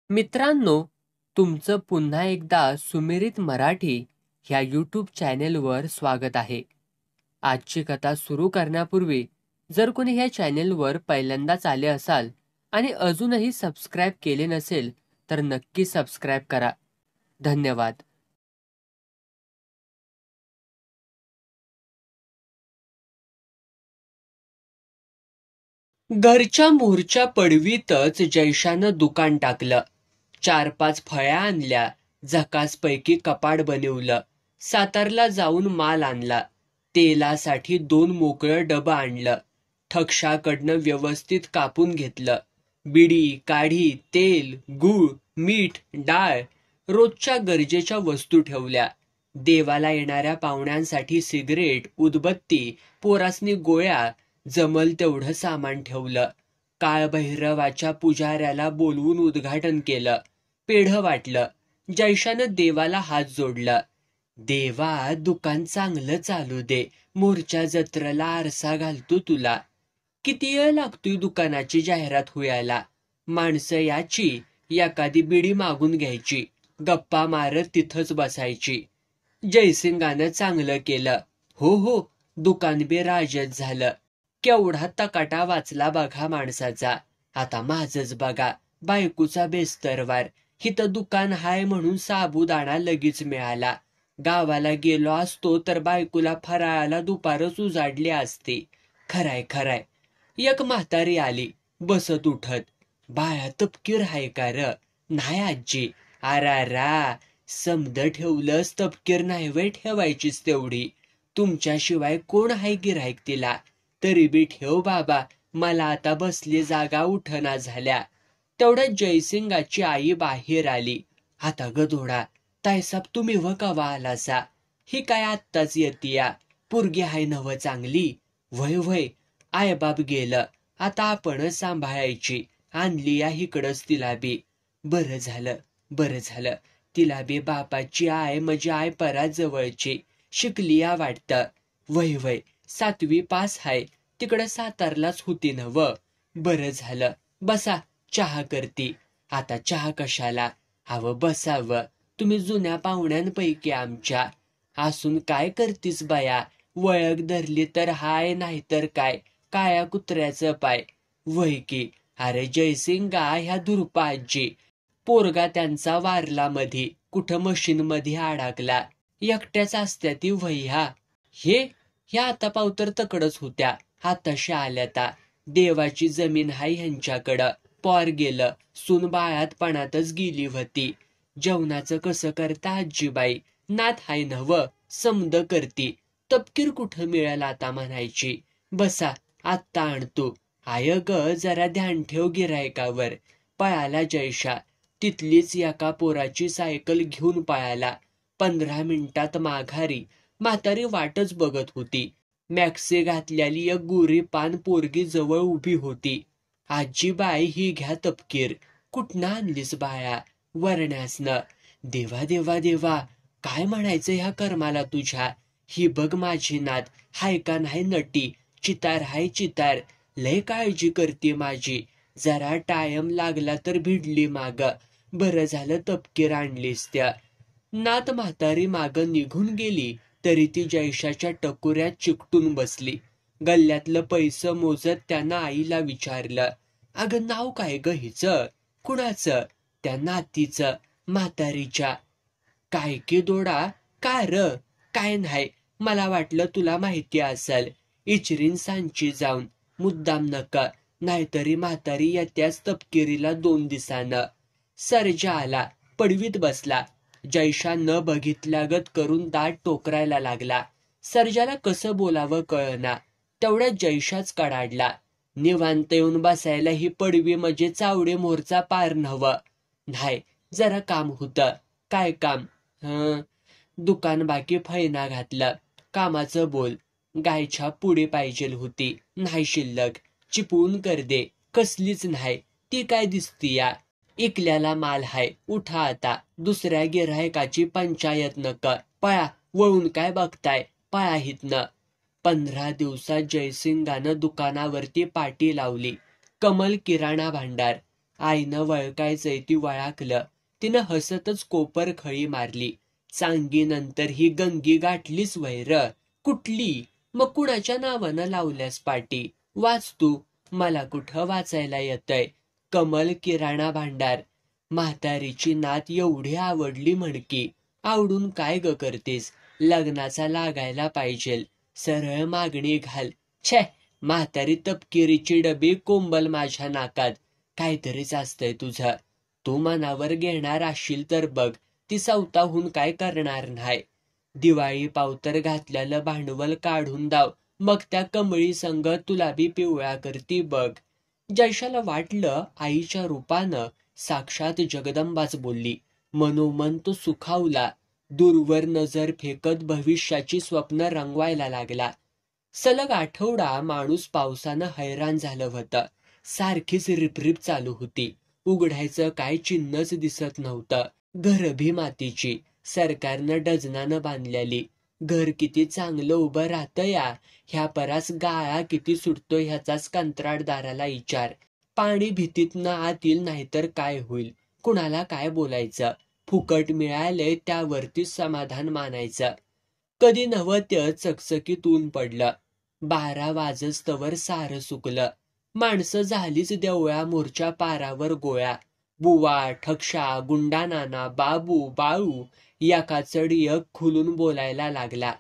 मित्रांनो, तुमचं पुन्हा एकदा सुमिरित मराठी ह्या यूट्यूब चॅनेलवर स्वागत आहे. आजची कथा सुरू करण्यापूर्वी जर कोणी ह्या चॅनेलवर पहिल्यांदाच आले असाल आणि अजूनही सबस्क्राईब केले नसेल तर नक्की सबस्क्राईब करा. धन्यवाद. घरच्या मोरच्या पडवीतच जयशानं दुकान टाकलं. 4-5 फळ्या आणल्या, झकासपैकी कपाट बनवलं. सातारला जाऊन माल आणला. तेलासाठी 2 मोकळं डबं आणलं. ठक्षाकडनं व्यवस्थित कापून घेतलं. बिडी, काढी, तेल, गूळ, मीठ, डाळ, रोजच्या गरजेच्या वस्तू ठेवल्या. देवाला येणाऱ्या पाहुण्यांसाठी सिगरेट, उदबत्ती, पोरासनी गोळ्या, जमल तेवढं सामान ठेवलं. काळभैरवाच्या पुजाऱ्याला बोलवून उद्घाटन केलं. पेढं वाटलं. जयशानं देवाला हात जोडला. देवा, दुकान चांगलं चालू दे. मोरच्या जत्रेला आरसा घालतो तुला. किती वेळ लागतोय दुकानाची जाहिरात व्हायला? माणसं याची, एखादी बिडी मागून घ्यायची, गप्पा मारत तिथंच बसायची. जयसिंगानं चांगलं केलं. हो हो, दुकान बी राजच झालं. केवढा तकाटा वाचला बघा माणसाचा. आता माझच बघा, बायकोचा बेस्तरवार. हिथं दुकान हाय म्हणून साबुदाणा लगेच मिळाला. गावाला गेलो असतो तर बायकोला फराळाला दुपारच उजाडली असते. खराय खराय. एक म्हातारी आली, बसत उठत. बाळा, तपकीर हाय का र? नाही आजी. आरा, समद ठेवलंस तपकीर नाही वय ठेवायचीच तेवढी. तुमच्याशिवाय कोण हाय गिऱ्हाईक तिला? तरी बी ठेव बाबा, मला आता बसली जागा उठना झाल्या. तेवढ्यात जयसिंगाची आई बाहेर आली. आता गधोडा, तायसाब तुम्ही व कवा आलासा? ही काय आत्ताच येतीया? पुरगी हाय नव चांगली? वय वय. आयबाप गेलं, आता आपणच सांभाळायची. आणली या इकडंच तिला बी. बरं झालं. तिला बी बापाची आय म्हणजे आय परा जवळची. शिकली या वाटतं. वय 7वी पास हाय. तिकडं सातारलाच होती नव. बरं झालं. बसा, चहा करती. आता चहा कशाला? हवं बसावं. तुम्ही जुन्या पाहुण्यांपैकी आमच्या. असून काय करतीस बाया? वळख धरली तर हाय, नाहीतर काय काळ्या कुत्र्याचं पाय. वय की. अरे जयसिंगा, ह्या धुरपा आजी. पोरगा त्यांचा वारला मधी, कुठं मशीन मध्ये अडकला. एकट्याच असत्या ती वह्या. ह्या आता पावतर तकडच होत्या. हाताशी आल्याता. देवाची जमीन हाय ह्यांच्याकडं. पोर गेलं, सून बाळातपणातच गेली होती. जेवणाचं कसं करता आजीबाई? नात हाय नव, समद करती. तपकीर कुठं मिळेल आता म्हणायची. बसा, आत्ता आणतो. आय ग, जरा ध्यान ठेव गिऱ्हाईकावर. पळाला जयशा. तिथलीच एका पोराची सायकल घेऊन पळाला. 15 मिनिटात माघारी. म्हातारी वाटच बघत होती. मॅक्सी घातलेली एक गोरी पान पोरगी जवळ उभी होती. आजीबाई, ही घ्या तपकीर. कुठनं आणलीस बाया? वरण्यासनं. देवा, काय म्हणायचं ह्या कर्माला तुझ्या? ही बघ माझी नात, हाय का नाही नटी? चितार हाय चितार. लय काळजी करते माझी. जरा टायम लागला तर भिडली माग. बरं झालं तपकीर आणलीस त्या. नात म्हातारी माग निघून गेली तरी ती जयशाच्या टकोऱ्यात चिकटून बसली. गल्ल्यातलं पैसं मोजत त्यानं आईला विचारलं. अगं, नाव काय ग हिचं? कुणाचं? त्या नातीचं, म्हातारीच्या. काय की दोडा? काय र? काय नाही. मला वाटलं तुला माहिती असेल. इचरीन सांची जाऊन. मुद्दाम नका, नाहीतरी म्हातारी येत्याच तपकिरीला 2 दिवसानं. सर्जा आला, पडवीत बसला. जयशा न बघितल्यागत करून दाट टोकरायला लागला. सर्जाला कसं बोलावं कळना. तेवढ्यात जयशाच कडाडला. निवांत येऊन बसायला ही पडवी म्हणजे चावडे मोरचा पार नव्ह. नाही, जरा काम होतं. काय काम? दुकान बाकी फैना घातलं. कामाचं बोल. गायच्या पुढे पाहिजेल होती, नाही शिल्लक. चिपवून कर दे. कसलीच नाही, ती काय दिसतीया? इकल्याला माल हाय. उठा आता. दुसऱ्या गिऱ्हाईकाची पंचायत नक. पळा, वळून काय बघताय? पळा हितनं. 15 दिवसात जयसिंगानं दुकानावरती पाटी लावली. कमल किराणा भांडार. आईनं वळकायचंय ती वळाकलं. तिनं हसतच कोपर खळी मारली. चांगीनंतर ही गंगी गाठलीच वैर. कुठली? मग कुणाच्या नावानं लावल्यास पाटी? वाच तू. मला कुठं वाचायला येतंय. कमल किराणा भांडार. म्हातारीची नात एवढी आवडली म्हणकी. आवडून काय ग करतेस? लग्नाचा लागायला पाहिजेल. सरळ मागणी घाल. छे, म्हातारी तपकिरीची डबी कोंबल माझ्या नाकात. काहीतरीच असतंय तुझं. तू मनावर घेणार असशील तर बघ, ती सवताहून काय करणार नाही. दिवाळी पावतर घातल्यालं भांडवल काढून दाव, मग त्या कमळी संग तुला बी पिवळा करती बघ. जयशाला वाटलं आईच्या रूपानं साक्षात जगदंबाच बोलली. मनोमन तो सुखावला. दूरवर नजर फेकत भविष्याची स्वप्न रंगवायला लागला. सलग आठवडा माणूस पावसानं हैराण झालं होतं. सारखीच रिपरिप चालू होती. उघडायचं काय चिन्हच दिसत नव्हतं. घर भी मातीची, सरकारनं डझनानं बांधलेली. घर किती चांगलं उभं राहतं या, ह्या परास गाळा किती सुटतो ह्याचाच कंत्राटदाराला विचार. पाणी भीतीतनं आत येईल नाहीतर काय होईल. कुणाला काय बोलायचं. फुकट मिळालंय त्यावरती समाधान मानायचं. कधी नव्हतं चकचकीत ऊन पडलं. 12 वाजस्तवर सारं सुकलं. माणसं झालीच देवळा मोरच्या पारावर गोळ्या. बुवा, ठक्षा, गुंडा नाना, बाबू, बाळू एकाचड एक खुलून बोलायला लागला.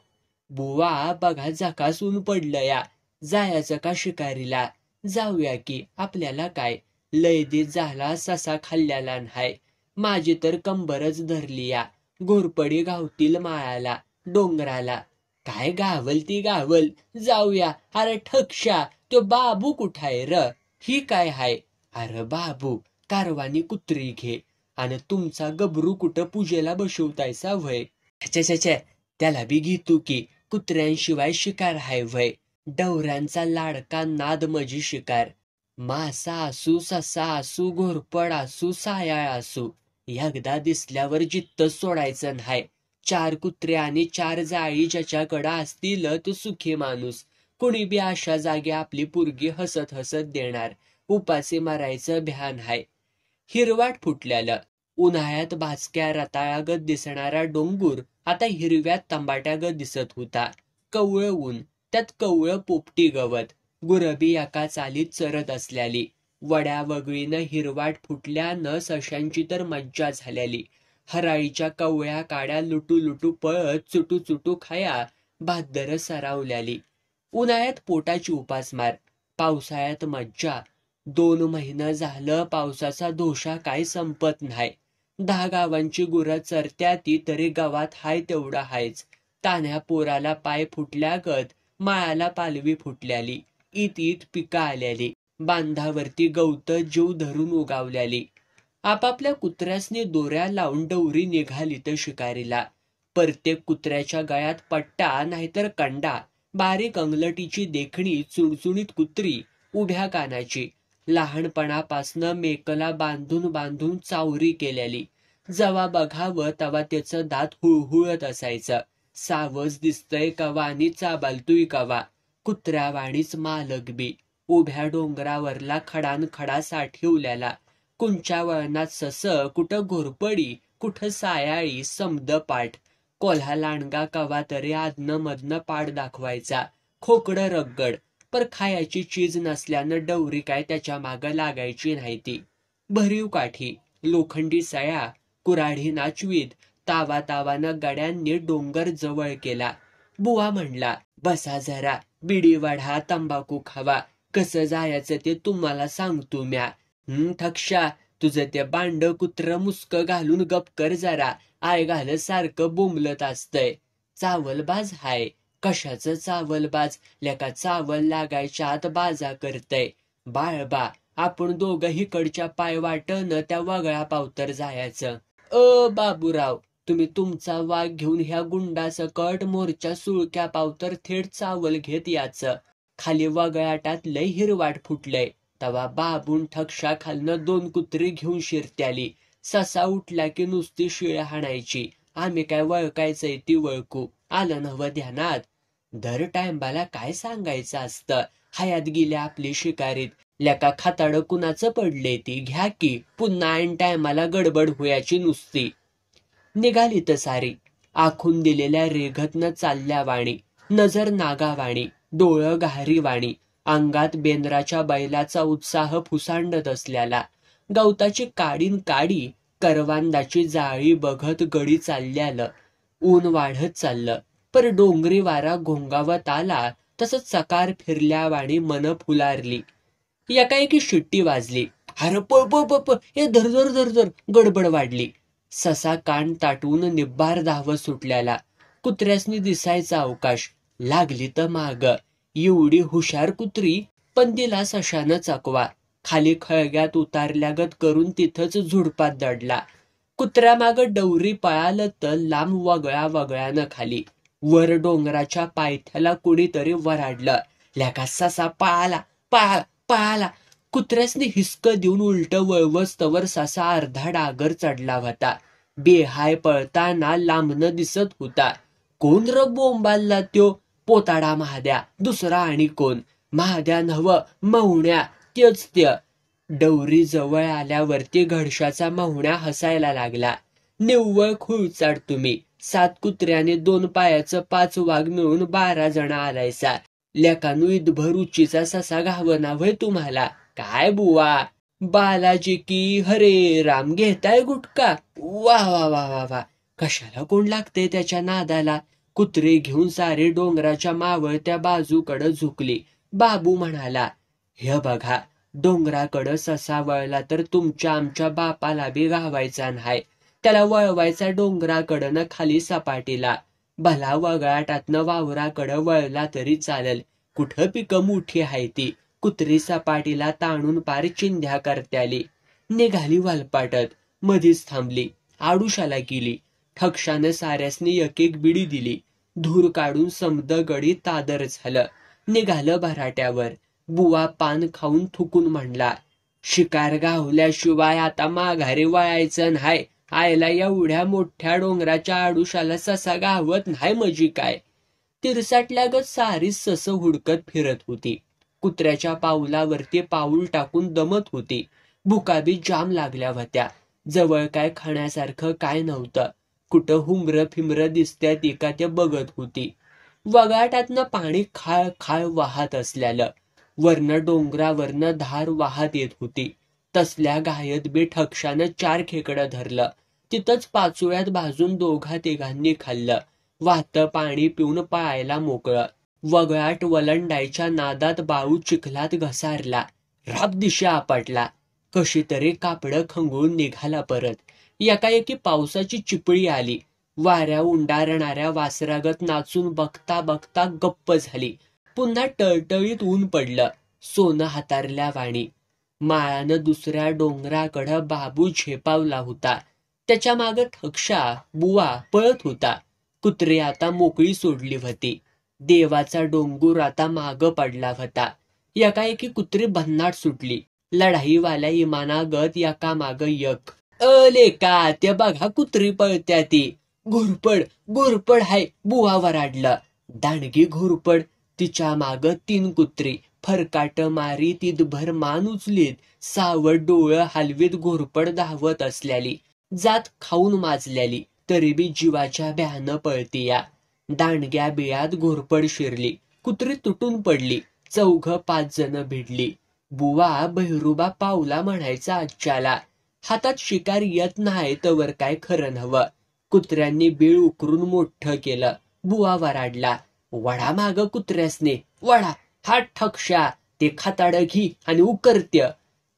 बुवा, बघा जकास ऊन पडलं या. जायचं का शिकारीला? जाऊया की, आपल्याला काय. लय दिस झाला ससा खाल्ल्याला नाही. माझी तर कंबरच धरली या. घोरपडी गावतील माळाला, डोंगराला. काय गावल ती गावल. जाऊया. अरे ठक्षा, तो बाबू कुठाय र? ही काय हाय? अरे बाबू, कारवानी कुत्री घे. आणि तुमचा गबरू कुठं पूजेला बसवतायचा वय? छे, त्याला बी घेतो की. कुत्र्यांशिवाय शिकार हाय वय. डवऱ्यांचा लाडका नाद मजी शिकार. मासा असू, ससा असू, घोरपड असू, सायाळ असू, एकदा दिसल्यावर जित्त सोडायचं नाही. 4 कुत्रे आणि 4 जाळी ज्याच्याकडं असतील तो सुखी माणूस. कुणी बी अशा जागी आपली पुरगी हसत हसत देणार. उपासी मारायचं भ्यान हाय. हिरवाट फुटल्यालं. उन्हाळ्यात भाजक्या रताळागत दिसणारा डोंगूर आता हिरव्यात तंबाट्यागत दिसत होता. कवळं ऊन, त्यात कवळं पोपटी गवत. गुरबी एका चालीत चरत असल्याली. वड्या वगळीनं हिरवाट फुटल्यानं सशांची तर मज्जा झालेली. हराळीच्या कवळ्या काड्या लुटू लुटू पळत चुटू चुटू खाया भाद्दर सरावल्याली. उन्हाळ्यात पोटाची उपासमार, पावसाळ्यात मज्जा. 2 महिनं झालं पावसाचा दोषा काय संपत नाही. 10 गावांची गुरं चरत्याती तरी गावात हाय तेवढा हायच. तान्ह्या पोराला पाय फुटल्यागत माळाला पालवी फुटल्याली. ईत पिका आल्याली. बांधावरती गवत जीव धरून उगावल्याली. आपापल्या कुत्र्यासनी दोऱ्या लावून डवरी निघाली तर शिकारीला. प्रत्येक कुत्र्याच्या गळ्यात पट्टा नाहीतर कंडा. बारीक अंगलटीची देखणी, चुणचुणीत कुत्री, उभ्या कानाची. लहानपणापासनं मेकला बांधून बांधून चावरी केलेली. जवा बघावं तवा त्याचं दात हुळहुळत असायचं. सावज दिसतंय कवा आणि चाबालतुय कवा. कुत्र्यावाणीच मालक बी. उभ्या डोंगरावरला खडान खडा साठवल्याला. कुंच्या वळणात सस, कुठं घोरपडी, कुठं सायाळी, समद पाठ. कोल्हा लांडगा कवा तरी आदनं मधनं पाठ दाखवायचा. खोकडं रगड. पर खायाची चीज नसल्यानं डवरी काय त्याच्या मागं लागायची नाही ती. भरीव काठी, लोखंडी सळ्या, कुऱ्हाडी नाचवीत तावा तावानं गड्यांनी डोंगर जवळ केला. बुवा म्हणला, बसा जरा, बिडी वाढा, तंबाखू खावा. कसं जायचं ते तुम्हाला सांगतो म्या. ठक्षा, तुझं ते बांड कुत्र मुस्क घालून गप कर जरा. आय घाल सारखं बोंबलत असतंय. चावलबाज हाय. कशाचं चावलबाज? लेका चावल लागायच्या आत बाजा करतय. बाळबा, आपण दोघं हिकडच्या पाय वाटन त्या वगळा पावतर जायचं. बाबूराव, तुम्ही तुमचा वाघ घेऊन ह्या गुंडासकट मोरच्या सुळक्या पावतर थेट चावल घेत याचं. खाली वगळाटात लय हिरवाट फुटलंय. तवा बाबून ठक्षा खालनं 2 कुत्री घेऊन शिरत्याली. ससा उठला की नुसती शिळ हाणायची. आम्ही काय वळकायचंय ती वळकू. आलं नव्ह ध्यानात? दर टाइमबाला काय सांगायचं असतं. हयात गेल्या आपली शिकारीत. लेका खाताड कुणाचं पडले ती घ्या की, पुन्हा ऐन टायमाला गडबड होयाची नुसती. निघाली तर सारी आखून दिलेल्या रेघतनं चालल्या वाणी, नजर नागावाणी, डोळं गहारीवाणी, अंगात बेंद्राच्या बैलाचा उत्साह फुसांडत असल्याला. गवताची काडीन काडी, करवांदाची जाळी बघत गडी चालल्यालं. ऊन वाढत चाललं, पर डोंगरी वारा घोंगावत आला तसं चकार फिरल्यावाणी मन फुलारली. एकाएकी शिट्टी वाजली. अरे पळ पळ पळ पळ, हे धर धर धर धर, गडबड वाढली. ससा कान ताटवून निब्बार धावत सुटल्याला. कुत्र्यासनी दिसायचा अवकाश. लागली तर माग. एवढी हुशार कुत्री, पण दिला सशानं चकवा. खाली खळग्यात उतारल्यागत करून तिथंच झुडपात दडला. कुत्र्यामाग डवरी पळालं तर लांब वगळा वगळ्यानं खाली. वर डोंगराच्या पायथ्याला कुणीतरी वराडलं. लेका ससा पळाला पळाला पळाला. कुत्र्यासनी हिसक देऊन उलट वळवस्तवर ससा अर्धा डागर चढला होता. बेहाय पळताना लांबनं दिसत होता. कोण र बोंबालला त्यो? पोताडा महाद्या, दुसरा आणि कोण? महाद्या नव्ह, महुण्या, तेच त्य. डवरी जवळ आल्यावरती घडशाचा महुण्या हसायला लागला. निव्वळ खुळचाड तुम्ही. 7 कुत्र्याने 2 पायाचं 5 वाघ मिळून 12 जण आलायसा. लेकानू इदभर उच्चीचा ससा घावना व्हय तुम्हाला? काय बुवा, बालाजी की हरे राम घेताय गुटका? वा वा वा वा वा. कशाला कोण लागते त्याच्या नादाला? कुत्रे घेऊन सारे डोंगराच्या मावळत्या बाजूकडं झुकली. बाबू म्हणाला, हे बघा, डोंगराकडं ससा वळला तर तुमच्या आमच्या बापाला बी घावायचा नाही. त्याला वळवायचा डोंगराकडं खाली सपाटीला. भला वगळाटातनं वावराकडं वळला तरी चालेल. कुठं पिकं मोठी आहे ती. कुत्री सपाटीला ताणून पार चिंध्या करत्याली. निघाली वालपाटत. मधीच थांबली. आडुशाला गेली. ठक्षानं साऱ्यासनी एक एक बिडी दिली. धूर काढून समद गडी तादर झालं. निघालं भराट्यावर. बुवा पान खाऊन थुकून म्हणला, शिकार गावल्याशिवाय आता माघारी वळायचं नाही. आयला एवढ्या मोठ्या डोंगराच्या आडुशाला ससा गावत नाही मजी काय? तिरसाटल्यागत सारी सस हुडकत फिरत होती. कुत्र्याच्या पाऊलावरती पाऊल टाकून दमत होती. भुकाबी जाम लागल्या होत्या. जवळ काय खाण्यासारखं काय नव्हतं. कुठं हुमरं फिमरं दिसत्यात एका त्या बघत होती. वगाटातनं पाणी खाळ खाळ वाहत असल्यालं. वरनं डोंगरावरनं धार वाहत येत होती. तसल्या गायत बी ठक्षानं 4 खेकडं धरलं. तिथंच पाचोळ्यात भाजून 2-3 खाल्लं. वाहतं पाणी पिऊन पळायला मोकळं. वगळाट वलंडायच्या नादात बाळू चिखलात घसारला. राब दिशा आपटला. कशी तरी कापडं खंगळून निघाला परत. एकाएकी पावसाची चिपळी आली. वाऱ्या उंडारणाऱ्या वासरागत नाचून बघता बघता गप्प झाली. पुन्हा टळटळीत ऊन पडलं. सोनं हातारल्या वाणी. माळानं दुसऱ्या डोंगराकडं बाबू झेपावला होता. त्याच्या माग ठक्षा बुवा पळत होता. कुत्रे आता मोकळी सोडली होती. देवाचा डोंगूर आता माग पडला होता. एकाएकी कुत्री भन्नाट सुटली. लढाईवाल्या इमानागत एका माग एक. लेका, ते बघा कुत्री पळत्या ती. घोरपड घोरपड हाय, बुवा वराडलं. दांडगी घोरपड. तिच्या माग 3 कुत्री फरकाट मारी तिथभर मान उचलीत. सावट डोळं हलवीत घोरपड धावत असल्याली. जात खाऊन माजल्याली. तरी बी जीवाच्या भ्यानं पळतीया. दांडग्या बिळात घोरपड शिरली. कुत्री तुटून पडली. 4-5 जण भिडली. बुवा बहिरुबा पावला म्हणायचा आजच्याला. हातात शिकार येत नाही तवर काय खरं नव्हं. कुत्र्यांनी बीळ उकरून मोठं केलं. बुवा वराडला, वडा माग कुत्र्यासने, वडा. हा ठक्षा, ते खाताड घी आणि उकरत्य.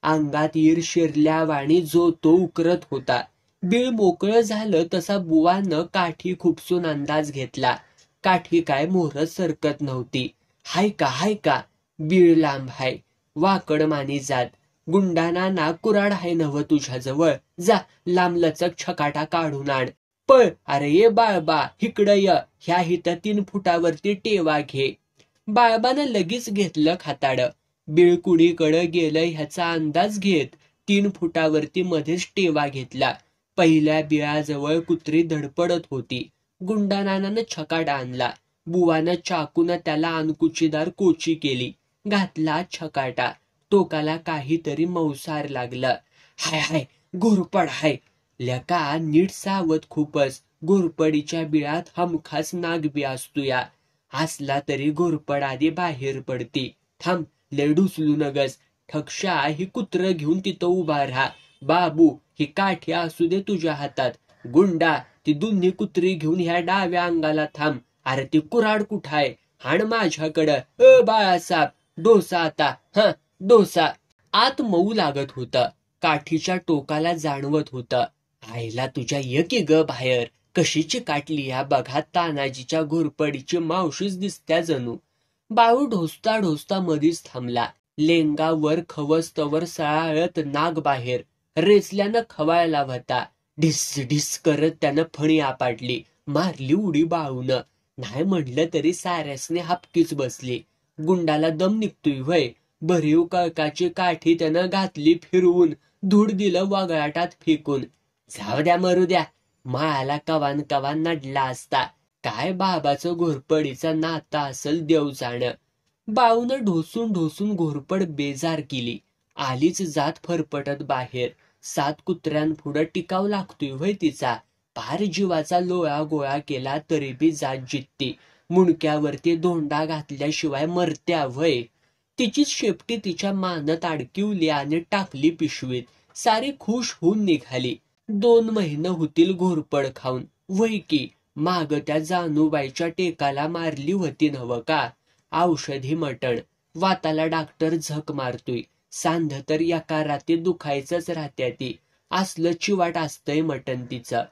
अंगात ईर शिरल्यावाणी जो तो उकरत होता. बीळ मोकळं झालं तसा बुवानं काठी खुपसून अंदाज घेतला. काठी काय मोहरत सरकत नव्हती. हाय का बीळ लांब हाय. वाकड मानी जात. गुंडाना ना कुराड हाय नव्ह तुझ्याजवळ. जा लांब लचक छकाटा काढून आण. पळ. अरे ये बाळबा, इकडं य. ह्या हिथं 3 फुटावरती टेवा घे. बाळबानं लगेच घेतलं खाताड. बीळ कुणीकडं गेलं ह्याचा अंदाज घेत 3 फुटावरती मध्येच टेवा घेतला. पहिल्या बिळाजवळ कुत्री धडपडत होती. गुंडानानं छकाटा आणला. बुवानं चाकून त्याला अनकुचीदार कोची केली. घातला छकाटा. टोकाला काहीतरी मौसार लागलं. हाय हाय, घोरपड हाय. लेका नीट सावध खूपच. घोरपडीच्या बिळात हमखास नागबी असतो या. असला तरी घोरपड आधी बाहेर पडती. थांब, लय ढुसलू नगस. ठक्षा ही कुत्र घेऊन तिथं उभा राहा. बाबू, ही काठी असू दे तुझ्या हातात. गुंडा, ती दोन्ही कुत्री घेऊन ह्या डाव्या अंगाला थांब. अरे ती कुऱ्हाड कुठाय? हाण माझ्याकडं. बाळासाहेब, डोसा आता. हा, डोसा. आत मऊ लागत होतं. काठीच्या टोकाला जाणवत होतं. आईला तुझ्या ये की ग बाहेर. कशीची काटली या बघा, तानाजीच्या घोरपडीची मावशीच दिसत्या जणू. बाळू ढोसता ढोसता मधीच थांबला. लेंगावर खवस्तवर सळाळत नाग बाहेर. रेचल्यानं खवायला होता. ढिस ढिस करत त्यानं फणी आपटली. मारली उडी बाळूनं. नाही म्हणलं तरी साऱ्यासने हापकीच बसली. गुंडाला दम निघतोय व्हय. भरीव कळकाची काठी त्यानं घातली फिरवून. धूड दिलं वगळाटात फेकून. जाऊ द्या मरू द्या. माळाला कवान कवान नडला असता. काय बाबाचं घोरपडीचा नाता असल देव जाण. बाळूनं ढोसून ढोसून घोरपड बेजार केली. आलीच जात फरफटत बाहेर. 7 कुत्र्यांपुढं टिकाव लागतोय व्हय तिचा. पार जीवाचा लोळा गोळा केला तरी बी जात जित्ती. मुंडक्यावरती धोंडा घातल्याशिवाय मरत्या व्हय. तिचीच शेपटी तिच्या मानत अडकिवली आणि टाकली पिशवीत. सारी खुश होऊन निघाली. 2 महिने होतील घोरपड खाऊन. वय की माग त्या जानूबाईच्या टेकाला मारली होती नव का? औषधी मटण. वाताला डॉक्टर झक मारतोय. सांध तर एका रात्री दुखायचंच राहत्या ती. असलं चिवाट असतंय मटण तिचं.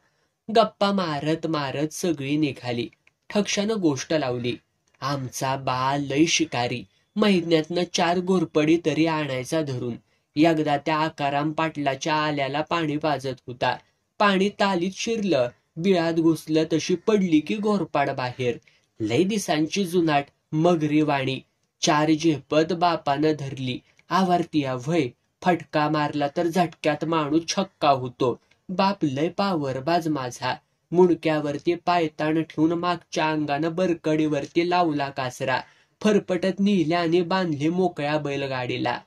गप्पा मारत मारत सगळी निघाली. ठक्षानं गोष्ट लावली. आमचा बा लय शिकारी. महिन्यातनं 4 घोरपडी तरी आणायचा धरून. एकदा त्या आकाराम पाटलाच्या आल्याला पाणी पाजत होता. पाणी तालीत शिरलं. बिळात घुसलं तशी पडली की घोरपाड बाहेर. लय दिसांची जुनाट, मगरी वाणी. 4 झेपत बापानं धरली. आवारतीया व्हय. फटका मारला तर झटक्यात माणूस छक्का होतो. बाप लय पावरबाज माझा. मुंडक्यावरती पायताण ठेवून मागच्या अंगानं बरकडीवरती लावला कासरा. फरफटत नेले आणि बांधले मोकळ्या बैलगाडीला.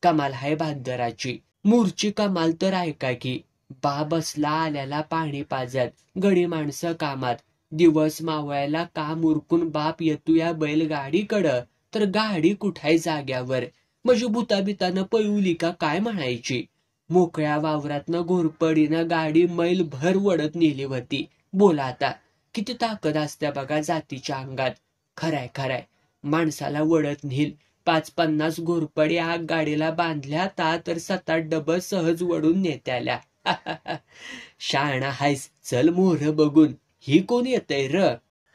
कमाल हाय बहादराची. मूरची कमाल तर ऐका की. बा बसला आल्याला पाणी पाजत. गडी माणसं कामात. दिवस मावळायला काम उरकून बाप येतो या बैलगाडीकडं तर गाडी कुठाय जाग्यावर. म्हणजे भूताबितानं पळवली का काय म्हणायची. मोकळ्या वावरातनं घोरपडीनं गाडी मैल भर वडत नेली होती. बोला आता किती ताकद असत्या बघा जातीच्या अंगात. खराय खराय. माणसाला वडत नेल. 5-50 घोरपडी आग गाडीला बांधल्या तर 7-8 डबल सहज वडून नेत्याल्या. शाणा हायस. चल मोर बघून. ही कोण येतय र?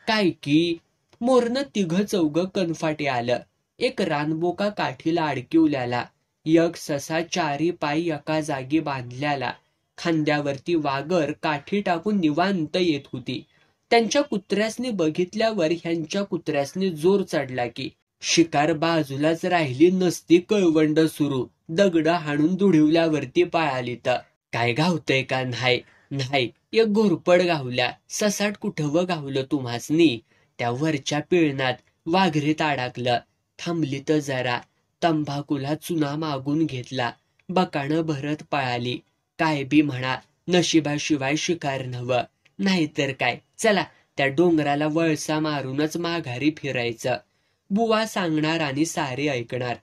काय की मोरनं 3-4 कनफाटी आलं. एक रानबोका काठीला अडकिवल्याला. एक ससा 4 पाय एका जागी बांधल्याला. खांद्यावरती वागर काठी टाकून निवांत येत होती. त्यांच्या कुत्र्यासनी बघितल्यावर ह्यांच्या कुत्र्यासनी जोर चढला की. शिकार बाजूलाच राहिली नसती कळवंड सुरू. दगड हाणून दुढिवल्यावरती पळाली तर. काय गावतय का नाही? नाही, एक घोरपड गावल्या. ससाट कुठं गावलं तुम्हासनी? त्या वरच्या पिळणात वाघरीत अडकलं. थांबली तर जरा. तंबाखूला चुना मागून घेतला. बकाणं भरत पळाली. काय बी म्हणा, नशिबाशिवाय शिकार नव. नाहीतर काय. चला त्या डोंगराला वळसा मारूनच माघारी फिरायचं. बुवा सांगणार आणि सारे ऐकणार.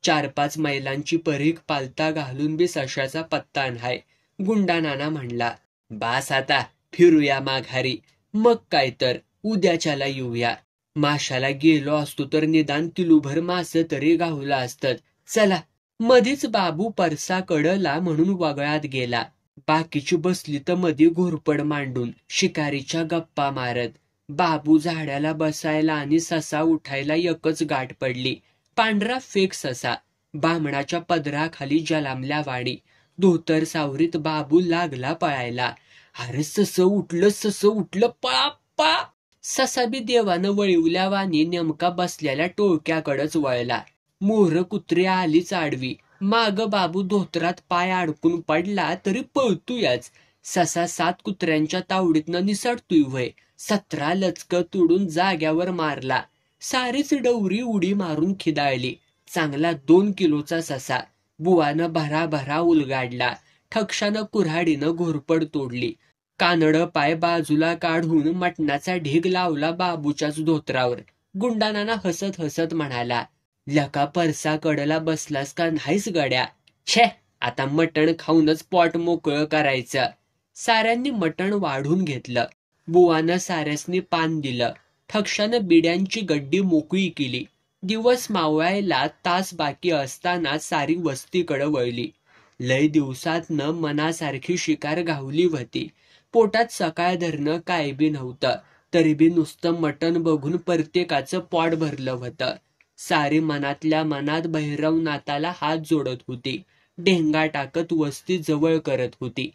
4-5 मैलांची परीख पालता घालून बी सशाचा पत्ता नाही. गुंडा नाना म्हणला, बास आता फिरूया माघारी. मग काय तर उद्याच्याला येऊया. माशाला गेलो असतो तर निदान किलोभर मास तरी गावला असतं. चला. मधीच बाबू परसाकडला म्हणून वगळात गेला. बाकीची बसली तर मध्ये घोरपड मांडून शिकारीच्या गप्पा मारत. बाबू झाडाला बसायला आणि ससा उठायला एकच गाठ पडली. पांढरा फेक ससा. बामणाच्या पदराखाली जलामल्या वाणी. धोतर सावरीत बाबू लागला पळायला. अरे सस उठलं पळा पळा. ससा बी देवानं वळवल्या वाणी नेमका बसलेल्या टोळक्याकडच वळला. मोर कुत्री आलीच आडवी. माग बाबू धोतरात पाय अडकून पडला तरी पळतोयच. ससा 7 कुत्र्यांच्या तावडीतनं निसटतोय व्हय. 17 लचक तोडून जाग्यावर मारला. सारीच डवरी उडी मारून खिदाळली. चांगला 2 किलोचा ससा. बुवानं भराभरा उलगाडला. ठक्षानं कुऱ्हाडीनं घोरपड तोडली. कानडं पाय बाजूला काढून मटणाचा ढीग लावला बाबूच्याच धोत्रावर. गुंडानाना हसत हसत म्हणाला, लका परसाकडला बसलास का नाहीस गड्या? छे, आता मटण खाऊनच पोट मोकळं करायचं. साऱ्यांनी मटण वाढून घेतलं. बुवानं साऱ्यासनी पान दिलं. ठक्षानं बिड्यांची गड्डी मोकळी केली. दिवस मावळायला तास बाकी असताना सारी वस्तीकडं वळली. लय दिवसातनं मनासारखी शिकार घावली होती. पोटात सकाळ धरणं काय बी नव्हतं, तरी बी नुसतं मटण बघून प्रत्येकाचं पोट भरलं होतं. सारी मनातल्या मनात भैरवनाथाला हात जोडत होती. ढेंगा टाकत वस्ती जवळ करत होती.